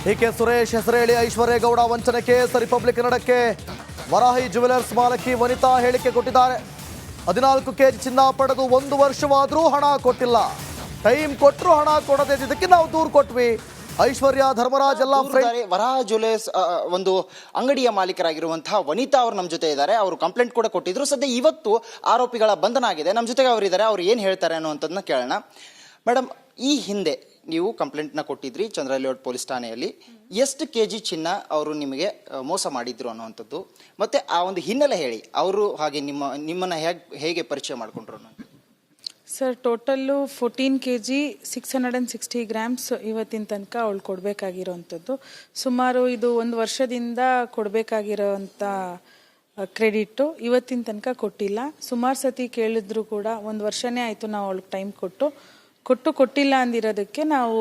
DK Suresh ಹೆಸರೇಳಿ Aishwarya Gowda ವಂಚನೆ case republic ಕನ್ನಡಕ್ಕೆ Varahi jewellers ಮಾಲಕಿ ವನಿತಾ ಹೇಳಿಕೆ ಕೊಟ್ಟಿದ್ದಾರೆ. 14 ಕೆಜಿ ಚಿನ್ನ ಪಡೆದು 1 ವರ್ಷವಾದರೂ ಹಣ ಕೊಟ್ಟಿಲ್ಲ. ಟೈಮ್ ಕೊಟ್ಟರು ಹಣ ಕೊಡದೇ ಇದ್ದಕ್ಕೆ ನಾವು ದೂರು ಕೊಟ್ವಿ. ಐಶ್ವರ್ಯ ಧರ್ಮರಾಜ್ ಎಲ್ಲ ವರಾಹ ಜ್ಯುವೆಲರ್ಸ್ ಒಂದು ಅಂಗಡಿಯ ಮಾಲೀಕರಾಗಿರುವಂತಹ ವನಿತಾ ಅವರು ನಮ್ಮ ಜೊತೆ ಇದ್ದಾರೆ. ಅವರು ಕಂಪ್ಲೇಂಟ್ ಕೂಡ ಕೊಟ್ಟಿದ್ರು. ಸದ್ಯ ಇವತ್ತು ಆರೋಪಿಗಳ ಬಂಧನ ಆಗಿದೆ. ನಮ್ಮ ಜೊತೆಗೆ ಅವರಿದ್ದಾರೆ. ಅವ್ರು ಏನು ಹೇಳ್ತಾರೆ ಅನ್ನುವಂಥದ್ದನ್ನ ಕೇಳೋಣ. ಮೇಡಮ್, ಈ ಹಿಂದೆ ನೀವು ಕಂಪ್ಲೇಂಟ್ನ ಕೊಟ್ಟಿದ್ರಿ ಚಂದ್ರಲೇಔಟ್ ಪೊಲೀಸ್ ಠಾಣೆಯಲ್ಲಿ. ಎಷ್ಟು ಕೆಜಿ ಚಿನ್ನ ಅವರು ನಿಮಗೆ ಮೋಸ ಮಾಡಿದ್ರು ಅನ್ನುವಂಥದ್ದು, ಮತ್ತೆ ಆ ಒಂದು ಹಿನ್ನೆಲೆ ಹೇಳಿ. ಅವರು ಹಾಗೆ ನಿಮ್ಮನ್ನ ಹೇಗೆ ಪರಿಚಯ ಮಾಡ್ಕೊಂಡ್ರು ಅನ್ನೋದು. ಸರ್, ಟೋಟಲ್ಲು 14 kg 660 grams ಇವತ್ತಿನ ತನಕ ಅವಳು ಕೊಡಬೇಕಾಗಿರೋವಂಥದ್ದು. ಸುಮಾರು ಇದು 1 ವರ್ಷದಿಂದ ಕೊಡಬೇಕಾಗಿರೋವಂಥ ಕ್ರೆಡಿಟ್ಟು ಇವತ್ತಿನ ತನಕ ಕೊಟ್ಟಿಲ್ಲ. ಸುಮಾರು ಸತಿ ಕೇಳಿದ್ರು ಕೂಡ 1 ವರ್ಷನೇ ಆಯಿತು ನಾವು ಅವಳಿಗೆ ಟೈಮ್ ಕೊಟ್ಟಿಲ್ಲ ಅಂದಿರೋದಕ್ಕೆ ನಾವು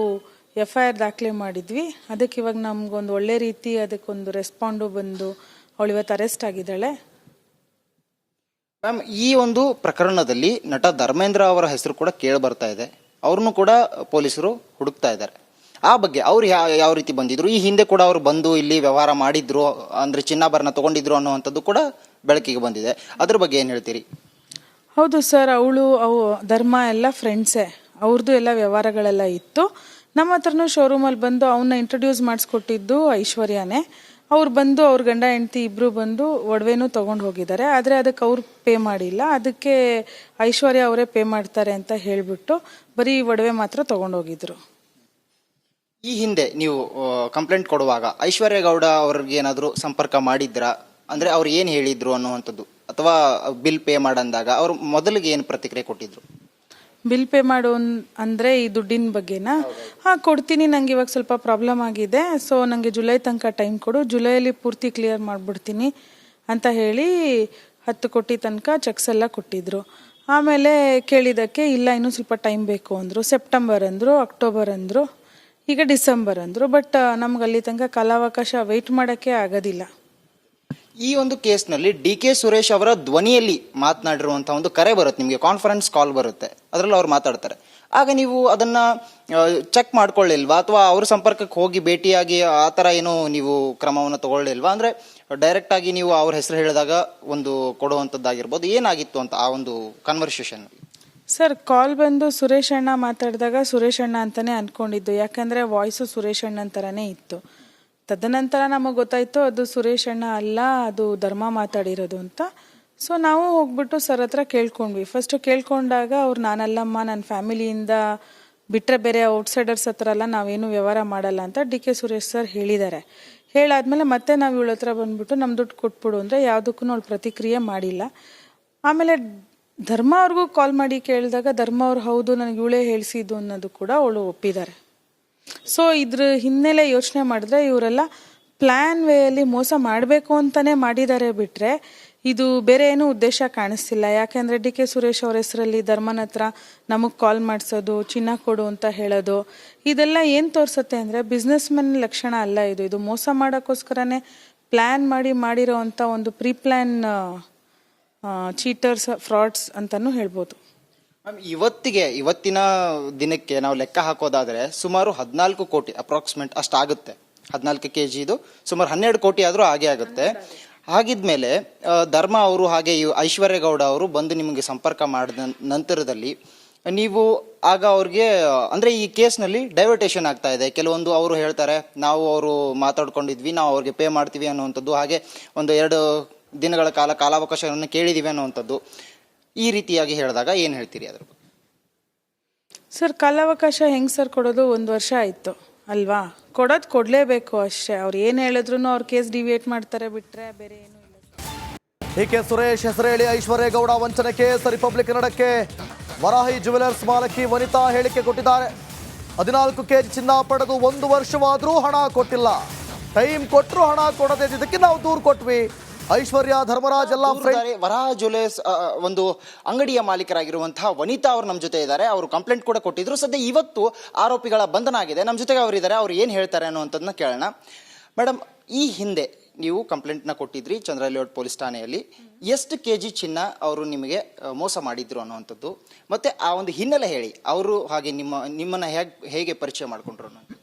FIR ದಾಖಲೆ ಮಾಡಿದ್ವಿ. ಅದಕ್ಕೆ ಇವಾಗ ನಮಗೊಂದು ಒಳ್ಳೆ ರೀತಿ ಅದಕ್ಕೊಂದು ರೆಸ್ಪಾಂಡು ಬಂದು ಅವಳು ಇವತ್ತು ಅರೆಸ್ಟ್ ಆಗಿದ್ದಾಳೆ. ಮ್ಯಾಮ್, ಈ ಒಂದು ಪ್ರಕರಣದಲ್ಲಿ ನಟ ಧರ್ಮೇಂದ್ರ ಅವರ ಹೆಸರು ಕೂಡ ಕೇಳಿ ಬರ್ತಾ ಇದೆ. ಅವ್ರನ್ನು ಕೂಡ ಪೊಲೀಸರು ಹುಡುಕ್ತಾ ಇದ್ದಾರೆ. ಆ ಬಗ್ಗೆ ಅವ್ರು ಯಾವ ರೀತಿ ಬಂದಿದ್ರು, ಈ ಹಿಂದೆ ಕೂಡ ಅವರು ಬಂದು ಇಲ್ಲಿ ವ್ಯವಹಾರ ಮಾಡಿದ್ರು, ಅಂದ್ರೆ ಚಿನ್ನಾಭರಣ ತಗೊಂಡಿದ್ರು ಅನ್ನುವಂಥದ್ದು ಕೂಡ ಬೆಳಕಿಗೆ ಬಂದಿದೆ. ಅದ್ರ ಬಗ್ಗೆ ಏನು ಹೇಳ್ತೀರಿ? ಹೌದು ಸರ್, ಅವು ಧರ್ಮ ಎಲ್ಲ ಫ್ರೆಂಡ್ಸೇ. ಅವ್ರದ್ದು ಎಲ್ಲ ವ್ಯವಹಾರಗಳೆಲ್ಲ ಇತ್ತು. ನಮ್ಮ ಹತ್ರನೂ ಶೋರೂಮಲ್ಲಿ ಬಂದು ಅವನ್ನ ಇಂಟ್ರೊಡ್ಯೂಸ್ ಮಾಡಿಸ್ಕೊಟ್ಟಿದ್ದು ಐಶ್ವರ್ಯನೇ. ಅವ್ರು ಬಂದು ಅವ್ರ ಗಂಡ ಹೆಂಡತಿ ಇಬ್ಬರು ಬಂದು ಒಡವೆನೂ ತೊಗೊಂಡು ಹೋಗಿದ್ದಾರೆ. ಆದರೆ ಅದಕ್ಕೆ ಅವ್ರು ಪೇ ಮಾಡಿಲ್ಲ. ಅದಕ್ಕೆ ಐಶ್ವರ್ಯ ಅವರೇ ಪೇ ಮಾಡ್ತಾರೆ ಅಂತ ಹೇಳಿಬಿಟ್ಟು ಬರೀ ಒಡವೆ ಮಾತ್ರ ತೊಗೊಂಡೋಗಿದ್ರು. ಈ ಹಿಂದೆ ನೀವು ಕಂಪ್ಲೇಂಟ್ ಕೊಡುವಾಗ ಐಶ್ವರ್ಯ ಗೌಡ ಅವ್ರಿಗೆ ಏನಾದರೂ ಸಂಪರ್ಕ ಮಾಡಿದ್ರಾ? ಅಂದರೆ ಅವ್ರು ಏನು ಹೇಳಿದ್ರು ಅನ್ನುವಂಥದ್ದು, ಅಥವಾ ಬಿಲ್ ಪೇ ಮಾಡಂದಾಗ ಅವ್ರು ಮೊದಲಿಗೆ ಏನು ಪ್ರತಿಕ್ರಿಯೆ ಕೊಟ್ಟಿದ್ರು? ಬಿಲ್ ಪೇ ಮಾಡು ಅಂದರೆ ಈ ದುಡ್ಡಿನ ಬಗ್ಗೆನಾ? ಕೊಡ್ತೀನಿ, ನಂಗೆ ಇವಾಗ ಸ್ವಲ್ಪ ಪ್ರಾಬ್ಲಮ್ ಆಗಿದೆ, ಸೊ ನನಗೆ ಜುಲೈ ತನಕ ಟೈಮ್ ಕೊಡು, ಜುಲೈಯಲ್ಲಿ ಪೂರ್ತಿ ಕ್ಲಿಯರ್ ಮಾಡಿಬಿಡ್ತೀನಿ ಅಂತ ಹೇಳಿ 10 ಕೋಟಿ ತನಕ ಚೆಕ್ಸ್ ಎಲ್ಲ ಕೊಟ್ಟಿದ್ರು. ಆಮೇಲೆ ಕೇಳಿದ್ದಕ್ಕೆ ಇಲ್ಲ, ಇನ್ನೂ ಸ್ವಲ್ಪ ಟೈಮ್ ಬೇಕು ಅಂದರು. ಸೆಪ್ಟೆಂಬರ್ ಅಂದರು, ಅಕ್ಟೋಬರ್ ಅಂದರು, ಈಗ ಡಿಸೆಂಬರ್ ಅಂದರು. ಬಟ್ ನಮ್ಗೆ ಅಲ್ಲಿ ತನಕ ಕಾಲಾವಕಾಶ ವೆಯ್ಟ್ ಮಾಡೋಕ್ಕೆ ಆಗೋದಿಲ್ಲ. ಈ ಒಂದು ಕೇಸ್ನಲ್ಲಿ DK ಸುರೇಶ್ ಅವರ ಧ್ವನಿಯಲ್ಲಿ ಮಾತನಾಡಿರುವಂಥ ಒಂದು ಕರೆ ಬರುತ್ತೆ, ನಿಮಗೆ ಕಾನ್ಫರೆನ್ಸ್ ಕಾಲ್ ಬರುತ್ತೆ, ಅದರಲ್ಲಿ ಅವ್ರು ಮಾತಾಡ್ತಾರೆ. ಆಗ ನೀವು ಅದನ್ನ ಚೆಕ್ ಮಾಡ್ಕೊಳ್ಳಿಲ್ವಾ, ಅಥವಾ ಅವ್ರ ಸಂಪರ್ಕಕ್ಕೆ ಹೋಗಿ ಭೇಟಿಯಾಗಿ ಆ ಥರ ಏನೋ ನೀವು ಕ್ರಮವನ್ನು ತಗೊಳ್ಳಿಲ್ವಾ? ಅಂದರೆ ಡೈರೆಕ್ಟ್ ಆಗಿ ನೀವು ಅವ್ರ ಹೆಸರು ಹೇಳಿದಾಗ ಒಂದು ಕೊಡುವಂಥದ್ದಾಗಿರ್ಬೋದು, ಏನಾಗಿತ್ತು ಅಂತ ಆ ಒಂದು ಕನ್ವರ್ಸೇಷನ್? ಸರ್, ಕಾಲ್ ಬಂದು ಸುರೇಶ್ ಅಣ್ಣ ಮಾತಾಡಿದಾಗ ಸುರೇಶ್ ಅಣ್ಣ ಅಂತಾನೆ ಅನ್ಕೊಂಡಿದ್ದು, ಯಾಕಂದರೆ ವಾಯ್ಸು ಸುರೇಶ್ ಅಣ್ಣನ ಥರನೇ ಇತ್ತು. ತದನಂತರ ನಮಗೆ ಗೊತ್ತಾಯಿತು ಅದು ಸುರೇಶ್ ಅಣ್ಣ ಅಲ್ಲ, ಅದು ಧರ್ಮ ಮಾತಾಡಿರೋದು ಅಂತ. ಸೊ ನಾವು ಹೋಗ್ಬಿಟ್ಟು ಸರ್ ಹತ್ರ ಕೇಳ್ಕೊಂಡ್ವಿ. ಫಸ್ಟು ಕೇಳ್ಕೊಂಡಾಗ ಅವ್ರು ನಾನಲ್ಲಮ್ಮ, ನನ್ನ ಫ್ಯಾಮಿಲಿಯಿಂದ ಬಿಟ್ಟರೆ ಬೇರೆ ಔಟ್ಸೈಡರ್ಸ್ ಹತ್ರ ಎಲ್ಲ ನಾವೇನು ವ್ಯವಹಾರ ಮಾಡಲ್ಲ ಅಂತ DK ಸುರೇಶ್ ಸರ್ ಹೇಳಿದ್ದಾರೆ. ಹೇಳಾದ್ಮೇಲೆ ಮತ್ತೆ ನಾವು ಇವಳ ಹತ್ರ ಬಂದ್ಬಿಟ್ಟು ನಮ್ಮ ದುಡ್ಡು ಕೊಟ್ಬಿಡು ಅಂದರೆ ಯಾವುದಕ್ಕೂ ಅವಳು ಪ್ರತಿಕ್ರಿಯೆ ಮಾಡಿಲ್ಲ. ಆಮೇಲೆ ಧರ್ಮ ಅವ್ರಿಗೂ ಕಾಲ್ ಮಾಡಿ ಕೇಳಿದಾಗ ಧರ್ಮ ಅವ್ರು ಹೌದು ನನಗೆ ಇವಳೇ ಹೇಳಿಸಿದ್ದು ಅನ್ನೋದು ಕೂಡ ಅವಳು ಒಪ್ಪಿದ್ದಾರೆ. ಸೊ ಇದ್ರ ಹಿನ್ನೆಲೆ ಯೋಚನೆ ಮಾಡಿದ್ರೆ ಇವರೆಲ್ಲ ಪ್ಲ್ಯಾನ್ ವೇಯಲ್ಲಿ ಮೋಸ ಮಾಡಬೇಕು ಅಂತಲೇ ಮಾಡಿದ್ದಾರೆ ಬಿಟ್ಟರೆ ಇದು ಬೇರೆ ಏನೂ ಉದ್ದೇಶ ಕಾಣಿಸ್ತಿಲ್ಲ. ಯಾಕೆಂದರೆ DK ಸುರೇಶ್ ಅವ್ರ ಹೆಸರಲ್ಲಿ ಧರ್ಮನ ಹತ್ರ ನಮಗೆ ಕಾಲ್ ಮಾಡಿಸೋದು, ಚಿನ್ನ ಕೊಡು ಅಂತ ಹೇಳೋದು, ಇದೆಲ್ಲ ಏನು ತೋರಿಸುತ್ತೆ ಅಂದರೆ ಬಿಸ್ನೆಸ್ ಮೆನ್ ಲಕ್ಷಣ ಅಲ್ಲ ಇದು. ಇದು ಮೋಸ ಮಾಡೋಕ್ಕೋಸ್ಕರನೇ ಪ್ಲ್ಯಾನ್ ಮಾಡಿರೋ ಅಂಥ ಒಂದು ಪ್ರೀ-ಪ್ಲ್ಯಾನ್ ಚೀಟರ್ಸ್, ಫ್ರಾಡ್ಸ್ ಅಂತಲೂ ಹೇಳ್ಬೋದು. ಮ್ಯಾಮ್, ಇವತ್ತಿನ ದಿನಕ್ಕೆ ನಾವು ಲೆಕ್ಕ ಹಾಕೋದಾದರೆ ಸುಮಾರು 14 ಕೋಟಿ ಅಪ್ರಾಕ್ಸಿಮೇಟ್ ಅಷ್ಟಾಗುತ್ತೆ. 14 kg ಇದು ಸುಮಾರು 12 ಕೋಟಿ ಆದರೂ ಹಾಗೆ ಆಗುತ್ತೆ. ಹಾಗಿದ್ಮೇಲೆ ಧರ್ಮ ಅವರು ಹಾಗೆ ಐಶ್ವರ್ಯ ಗೌಡ ಅವರು ಬಂದು ನಿಮಗೆ ಸಂಪರ್ಕ ಮಾಡಿದ ನಂತರದಲ್ಲಿ ನೀವು ಆಗ ಅವ್ರಿಗೆ ಅಂದರೆ ಈ ಕೇಸ್ನಲ್ಲಿ ಡೈವರ್ಟೇಷನ್ ಆಗ್ತಾ ಇದೆ. ಕೆಲವೊಂದು ಅವರು ಹೇಳ್ತಾರೆ ನಾವು ಅವರು ಮಾತಾಡ್ಕೊಂಡಿದ್ವಿ, ನಾವು ಅವ್ರಿಗೆ ಪೇ ಮಾಡ್ತೀವಿ ಅನ್ನುವಂಥದ್ದು, ಹಾಗೆ ಒಂದು 2 ದಿನಗಳ ಕಾಲಾವಕಾಶವನ್ನು ಕೇಳಿದ್ದೀವಿ ಅನ್ನುವಂಥದ್ದು, ಈ ರೀತಿಯಾಗಿ ಹೇಳಿದಾಗ ಏನು ಹೇಳ್ತೀರಿ ಅದ್ರ ಬಗ್ಗೆ? ಸರ್, ಕಾಲಾವಕಾಶ ಹೆಂಗೆ ಸರ್ ಕೊಡೋದು? 1 ವರ್ಷ ಆಯಿತು ಅಲ್ವಾ? ಕೊಡಲೇಬೇಕು ಅಷ್ಟೇ. ಅವ್ರು ಏನು ಹೇಳಿದ್ರು ಅವ್ರ ಕೇಸ್ ಡಿವಿಯೇಟ್ ಮಾಡ್ತಾರೆ ಬಿಟ್ಟರೆ ಬೇರೆ ಏನೂ ಇಲ್ಲ. ಡಿಕೆ ಸುರೇಶ್ ಹೆಸರೇಳಿ ಐಶ್ವರ್ಯಗೌಡ ವಂಚನೆ ಕೇಸ್ ರಿಪಬ್ಲಿಕ್ ಕನ್ನಡಕ್ಕೆ ವರಾಹಿ ಜ್ಯುವೆಲರ್ಸ್ ಮಾಲಕಿ ವನಿತಾ ಹೇಳಿಕೆ ಕೊಟ್ಟಿದ್ದಾರೆ. 14 ಕೆಜಿ ಚಿನ್ನ ಪಡೆದು 1 ವರ್ಷವಾದರೂ ಹಣ ಕೊಟ್ಟಿಲ್ಲ. ಟೈಮ್ ಕೊಟ್ಟರು ಹಣ ಕೊಡದೇ ಇದ್ದಕ್ಕೆ ನಾವು ದೂರು ಕೊಟ್ವಿ. ಐಶ್ವರ್ಯ ಧರ್ಮರಾಜ್ ಎಲ್ಲ ವರಾಹ ಜ್ಯುವೆಲರ್ಸ್ ಒಂದು ಅಂಗಡಿಯ ಮಾಲೀಕರಾಗಿರುವಂತಹ ವನಿತಾ ಅವರು ನಮ್ಮ ಜೊತೆ ಇದ್ದಾರೆ. ಅವರು ಕಂಪ್ಲೇಂಟ್ ಕೂಡ ಕೊಟ್ಟಿದ್ರು. ಸದ್ಯ ಇವತ್ತು ಆರೋಪಿಗಳ ಬಂಧನ ಆಗಿದೆ. ನಮ್ಮ ಜೊತೆಗೆ ಅವರಿದ್ದಾರೆ. ಅವ್ರು ಏನು ಹೇಳ್ತಾರೆ ಅನ್ನುವಂಥದ್ದನ್ನ ಕೇಳೋಣ. ಮೇಡಮ್, ಈ ಹಿಂದೆ ನೀವು ಕಂಪ್ಲೇಂಟ್ನ ಕೊಟ್ಟಿದ್ರಿ ಚಂದ್ರಲೇಔಟ್ ಪೊಲೀಸ್ ಠಾಣೆಯಲ್ಲಿ. ಎಷ್ಟು ಕೆಜಿ ಚಿನ್ನ ಅವರು ನಿಮಗೆ ಮೋಸ ಮಾಡಿದ್ರು ಅನ್ನುವಂಥದ್ದು, ಮತ್ತೆ ಆ ಒಂದು ಹಿನ್ನೆಲೆ ಹೇಳಿ. ಅವರು ಹಾಗೆ ನಿಮ್ಮನ್ನ ಹೇಗೆ ಪರಿಚಯ ಮಾಡ್ಕೊಂಡ್ರು ಅನ್ನೋದು.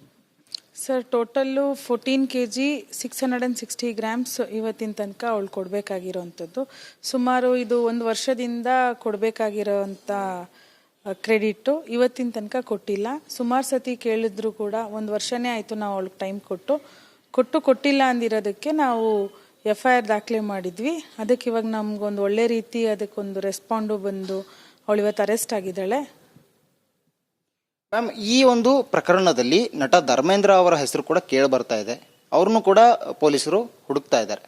ಸರ್ ಟೋಟಲ್ಲು 14 kg 660 grams ಇವತ್ತಿನ ತನಕ ಅವಳು ಕೊಡಬೇಕಾಗಿರೋವಂಥದ್ದು. ಸುಮಾರು ಇದು 1 ವರ್ಷದಿಂದ ಕೊಡಬೇಕಾಗಿರೋವಂಥ ಕ್ರೆಡಿಟ್ಟು ಇವತ್ತಿನ ತನಕ ಕೊಟ್ಟಿಲ್ಲ. ಸುಮಾರು ಸತಿ ಕೇಳಿದ್ರು ಕೂಡ 1 ವರ್ಷನೇ ಆಯಿತು ನಾವು ಅವಳಿಗೆ ಟೈಮ್ ಕೊಟ್ಟಿಲ್ಲ ಅಂದಿರೋದಕ್ಕೆ ನಾವು FIR ದಾಖಲೆ ಮಾಡಿದ್ವಿ. ಅದಕ್ಕೆ ಇವಾಗ ನಮಗೊಂದು ಒಳ್ಳೆ ರೀತಿ ಅದಕ್ಕೊಂದು ರೆಸ್ಪಾಂಡು ಬಂದು ಅವಳು ಇವತ್ತು ಅರೆಸ್ಟ್ ಆಗಿದ್ದಾಳೆ. ಮ್ಯಾಮ್, ಈ ಒಂದು ಪ್ರಕರಣದಲ್ಲಿ ನಟ ಧರ್ಮೇಂದ್ರ ಅವರ ಹೆಸರು ಕೂಡ ಕೇಳಿ ಬರ್ತಾ ಇದೆ. ಅವ್ರನ್ನು ಕೂಡ ಪೊಲೀಸರು ಹುಡುಕ್ತಾ ಇದ್ದಾರೆ.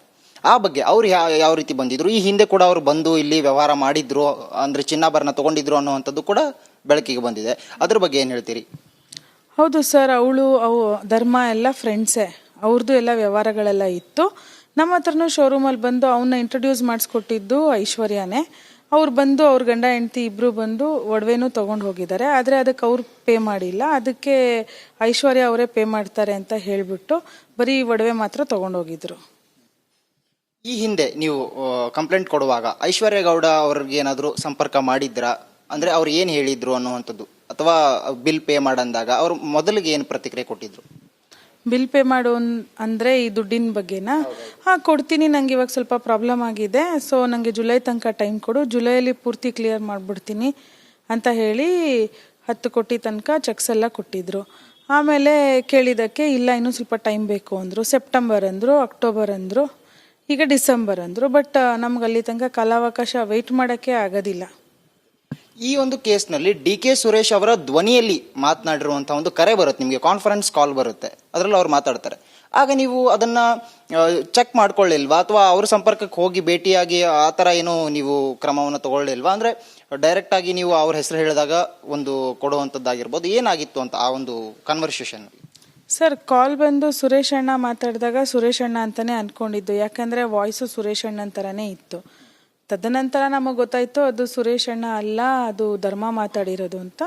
ಆ ಬಗ್ಗೆ ಅವ್ರು ಯಾವ ರೀತಿ ಬಂದಿದ್ರು, ಈ ಹಿಂದೆ ಕೂಡ ಅವರು ಬಂದು ಇಲ್ಲಿ ವ್ಯವಹಾರ ಮಾಡಿದ್ರು, ಅಂದ್ರೆ ಚಿನ್ನಾಭರಣ ತಗೊಂಡಿದ್ರು ಅನ್ನುವಂಥದ್ದು ಕೂಡ ಬೆಳಕಿಗೆ ಬಂದಿದೆ. ಅದ್ರ ಬಗ್ಗೆ ಏನು ಹೇಳ್ತೀರಿ? ಹೌದು ಸರ್, ಅವು ಧರ್ಮ ಎಲ್ಲ ಫ್ರೆಂಡ್ಸೇ, ಅವ್ರದ್ದು ಎಲ್ಲ ವ್ಯವಹಾರಗಳೆಲ್ಲ ಇತ್ತು. ನಮ್ಮ ಹತ್ರನೂ ಶೋರೂಮಲ್ಲಿ ಬಂದು ಅವನ್ನ ಇಂಟ್ರೊಡ್ಯೂಸ್ ಮಾಡಿಸ್ಕೊಟ್ಟಿದ್ದು ಐಶ್ವರ್ಯನೇ. ಅವ್ರು ಬಂದು ಅವ್ರ ಗಂಡ ಹೆಂಡತಿ ಇಬ್ಬರು ಬಂದು ಒಡವೆನೂ ತೊಗೊಂಡು ಹೋಗಿದ್ದಾರೆ. ಆದರೆ ಅದಕ್ಕೆ ಅವ್ರು ಪೇ ಮಾಡಿಲ್ಲ. ಅದಕ್ಕೆ ಐಶ್ವರ್ಯ ಅವರೇ ಪೇ ಮಾಡ್ತಾರೆ ಅಂತ ಹೇಳಿಬಿಟ್ಟು ಬರೀ ಒಡವೆ ಮಾತ್ರ ತೊಗೊಂಡೋಗಿದ್ರು. ಈ ಹಿಂದೆ ನೀವು ಕಂಪ್ಲೇಂಟ್ ಕೊಡುವಾಗ ಐಶ್ವರ್ಯ ಗೌಡ ಅವ್ರಿಗೆ ಏನಾದರೂ ಸಂಪರ್ಕ ಮಾಡಿದ್ರಾ? ಅಂದರೆ ಅವ್ರು ಏನು ಹೇಳಿದ್ರು ಅನ್ನುವಂಥದ್ದು, ಅಥವಾ ಬಿಲ್ ಪೇ ಮಾಡಂದಾಗ ಅವ್ರು ಮೊದಲಿಗೆ ಏನು ಪ್ರತಿಕ್ರಿಯೆ ಕೊಟ್ಟಿದ್ರು? ಬಿಲ್ ಪೇ ಮಾಡು ಅಂದರೆ ಈ ದುಡ್ಡಿನ ಬಗ್ಗೆನಾ? ಹಾಂ, ಕೊಡ್ತೀನಿ, ನನಗೆ ಇವಾಗ ಸ್ವಲ್ಪ ಪ್ರಾಬ್ಲಮ್ ಆಗಿದೆ, ಸೊ ನನಗೆ ಜುಲೈ ತನಕ ಟೈಮ್ ಕೊಡು, ಜುಲೈಯಲ್ಲಿ ಪೂರ್ತಿ ಕ್ಲಿಯರ್ ಮಾಡಿಬಿಡ್ತೀನಿ ಅಂತ ಹೇಳಿ 10 ಕೋಟಿ ತನಕ ಚೆಕ್ಸ್ ಎಲ್ಲ ಕೊಟ್ಟಿದ್ರು. ಆಮೇಲೆ ಕೇಳಿದ್ದಕ್ಕೆ ಇಲ್ಲ ಇನ್ನೂ ಸ್ವಲ್ಪ ಟೈಮ್ ಬೇಕು ಅಂದರು. ಸೆಪ್ಟೆಂಬರ್ ಅಂದರು, ಅಕ್ಟೋಬರ್ ಅಂದರು, ಈಗ ಡಿಸೆಂಬರ್ ಅಂದರು. ಬಟ್ ನಮ್ಗೆ ಅಲ್ಲಿ ತನಕ ಕಾಲಾವಕಾಶ ವೆಯ್ಟ್ ಮಾಡೋಕ್ಕೆ ಆಗೋದಿಲ್ಲ. ಈ ಒಂದು ಕೇಸ್ನಲ್ಲಿ DK ಸುರೇಶ್ ಅವರ ಧ್ವನಿಯಲ್ಲಿ ಮಾತನಾಡಿರುವಂಥ ಒಂದು ಕರೆ ಬರುತ್ತೆ, ನಿಮಗೆ ಕಾನ್ಫರೆನ್ಸ್ ಕಾಲ್ ಬರುತ್ತೆ, ಅದರಲ್ಲಿ ಅವ್ರು ಮಾತಾಡ್ತಾರೆ. ಆಗ ನೀವು ಅದನ್ನ ಚೆಕ್ ಮಾಡ್ಕೊಳ್ಳಿಲ್ವಾ, ಅಥವಾ ಅವ್ರ ಸಂಪರ್ಕಕ್ಕೆ ಹೋಗಿ ಭೇಟಿಯಾಗಿ ಆ ಥರ ಏನು ನೀವು ಕ್ರಮವನ್ನು ತಗೊಳ್ಳಿಲ್ವಾ? ಅಂದರೆ ಡೈರೆಕ್ಟ್ ಆಗಿ ನೀವು ಅವ್ರ ಹೆಸರು ಹೇಳಿದಾಗ ಒಂದು ಕೊಡುವಂಥದ್ದಾಗಿರ್ಬೋದು, ಏನಾಗಿತ್ತು ಅಂತ ಆ ಒಂದು ಕನ್ವರ್ಸೇಷನ್? ಸರ್, ಕಾಲ್ ಬಂದು ಸುರೇಶ್ ಅಣ್ಣ ಮಾತಾಡಿದಾಗ ಸುರೇಶ್ ಅಣ್ಣ ಅಂತಾನೆ ಅನ್ಕೊಂಡಿದ್ದು, ಯಾಕಂದರೆ ವಾಯ್ಸು ಸುರೇಶ್ ಅಣ್ಣನ ಥರನೇ ಇತ್ತು. ತದನಂತರ ನಮಗೆ ಗೊತ್ತಾಯಿತು ಅದು ಸುರೇಶ್ ಅಣ್ಣ ಅಲ್ಲ, ಅದು ಧರ್ಮ ಮಾತಾಡಿರೋದು ಅಂತ.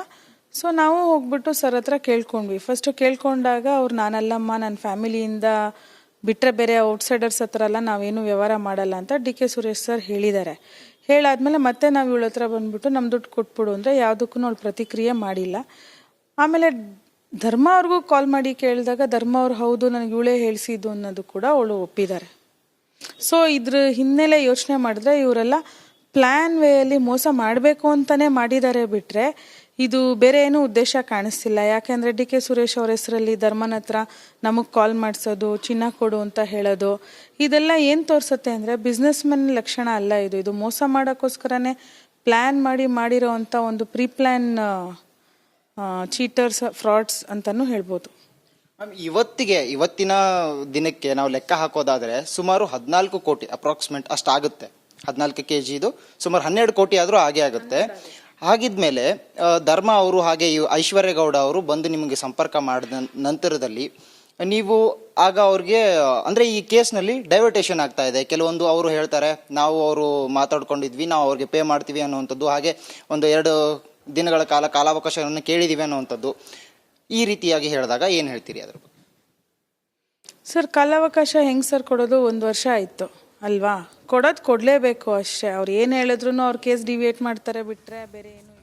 ಸೊ ನಾವು ಹೋಗ್ಬಿಟ್ಟು ಸರ್ ಹತ್ರ ಕೇಳ್ಕೊಂಡ್ವಿ. ಫಸ್ಟು ಕೇಳ್ಕೊಂಡಾಗ ಅವ್ರು ನಾನಲ್ಲಮ್ಮ, ನನ್ನ ಫ್ಯಾಮಿಲಿಯಿಂದ ಬಿಟ್ಟರೆ ಬೇರೆ ಔಟ್ಸೈಡರ್ಸ್ ಹತ್ರ ಎಲ್ಲ ನಾವೇನು ವ್ಯವಹಾರ ಮಾಡಲ್ಲ ಅಂತ DK ಸುರೇಶ್ ಸರ್ ಹೇಳಿದ್ದಾರೆ. ಹೇಳಾದ್ಮೇಲೆ ಮತ್ತೆ ನಾವು ಇವಳ ಹತ್ರ ಬಂದ್ಬಿಟ್ಟು ನಮ್ಮ ದುಡ್ಡು ಕೊಟ್ಬಿಡು ಅಂದರೆ ಯಾವುದಕ್ಕೂ ಅವಳು ಪ್ರತಿಕ್ರಿಯೆ ಮಾಡಿಲ್ಲ. ಆಮೇಲೆ ಧರ್ಮ ಅವ್ರಿಗೂ ಕಾಲ್ ಮಾಡಿ ಕೇಳಿದಾಗ ಧರ್ಮ ಅವ್ರು ಹೌದು ನನಗೆ ಇವಳೇ ಹೇಳಿಸಿದ್ದು ಅನ್ನೋದು ಕೂಡ ಅವಳು ಒಪ್ಪಿದ್ದಾರೆ. ಸೊ ಇದ್ರ ಹಿನ್ನೆಲೆ ಯೋಚನೆ ಮಾಡಿದ್ರೆ ಇವರೆಲ್ಲ ಪ್ಲ್ಯಾನ್ ವೇಯಲ್ಲಿ ಮೋಸ ಮಾಡಬೇಕು ಅಂತಲೇ ಮಾಡಿದ್ದಾರೆ ಬಿಟ್ಟರೆ ಇದು ಬೇರೆ ಏನೂ ಉದ್ದೇಶ ಕಾಣಿಸ್ತಿಲ್ಲ. ಯಾಕೆಂದರೆ DK ಸುರೇಶ್ ಅವ್ರ ಹೆಸರಲ್ಲಿ ಧರ್ಮನ ಹತ್ರ ನಮಗೆ ಕಾಲ್ ಮಾಡಿಸೋದು, ಚಿನ್ನ ಕೊಡು ಅಂತ ಹೇಳೋದು, ಇದೆಲ್ಲ ಏನು ತೋರಿಸುತ್ತೆ ಅಂದರೆ ಬಿಸ್ನೆಸ್ ಮೆನ್ ಲಕ್ಷಣ ಅಲ್ಲ ಇದು. ಇದು ಮೋಸ ಮಾಡೋಕ್ಕೋಸ್ಕರನೇ ಪ್ಲ್ಯಾನ್ ಮಾಡಿರೋ ಅಂಥ ಒಂದು ಪ್ರೀ ಪ್ಲ್ಯಾನ್ ಚೀಟರ್ಸ್, ಫ್ರಾಡ್ಸ್ ಅಂತಲೂ ಹೇಳ್ಬೋದು. ಮ್ಯಾಮ್, ಇವತ್ತಿನ ದಿನಕ್ಕೆ ನಾವು ಲೆಕ್ಕ ಹಾಕೋದಾದರೆ ಸುಮಾರು 14 ಕೋಟಿ ಅಪ್ರಾಕ್ಸಿಮೇಟ್ ಅಷ್ಟಾಗುತ್ತೆ. 14 kg ಇದು ಸುಮಾರು 12 ಕೋಟಿ ಆದರೂ ಹಾಗೆ ಆಗುತ್ತೆ. ಹಾಗಿದ್ಮೇಲೆ ಧರ್ಮ ಅವರು ಹಾಗೆ ಐಶ್ವರ್ಯ ಗೌಡ ಅವರು ಬಂದು ನಿಮಗೆ ಸಂಪರ್ಕ ಮಾಡಿದ ನಂತರದಲ್ಲಿ ನೀವು ಆಗ ಅವ್ರಿಗೆ ಅಂದರೆ ಈ ಕೇಸ್ನಲ್ಲಿ ಡೈವರ್ಟೇಷನ್ ಆಗ್ತಾ ಇದೆ. ಕೆಲವೊಂದು ಅವರು ಹೇಳ್ತಾರೆ ನಾವು ಅವರು ಮಾತಾಡ್ಕೊಂಡಿದ್ವಿ, ನಾವು ಅವ್ರಿಗೆ ಪೇ ಮಾಡ್ತೀವಿ ಅನ್ನುವಂಥದ್ದು, ಹಾಗೆ ಒಂದು 2 ದಿನಗಳ ಕಾಲಾವಕಾಶವನ್ನು ಕೇಳಿದ್ದೀವಿ ಅನ್ನುವಂಥದ್ದು, ಈ ರೀತಿಯಾಗಿ ಹೇಳಿದಾಗ ಏನು ಹೇಳ್ತೀರಿ ಅದ್ರ ಬಗ್ಗೆ? ಸರ್, ಕಾಲಾವಕಾಶ ಹೆಂಗೆ ಸರ್ ಕೊಡೋದು? 1 ವರ್ಷ ಆಯಿತು ಅಲ್ವಾ? ಕೊಡಲೇಬೇಕು ಅಷ್ಟೇ. ಅವ್ರು ಏನು ಹೇಳಿದ್ರು ಅವ್ರ ಕೇಸ್ ಡಿವಿಯೇಟ್ ಮಾಡ್ತಾರೆ ಬಿಟ್ಟರೆ ಬೇರೆ ಏನು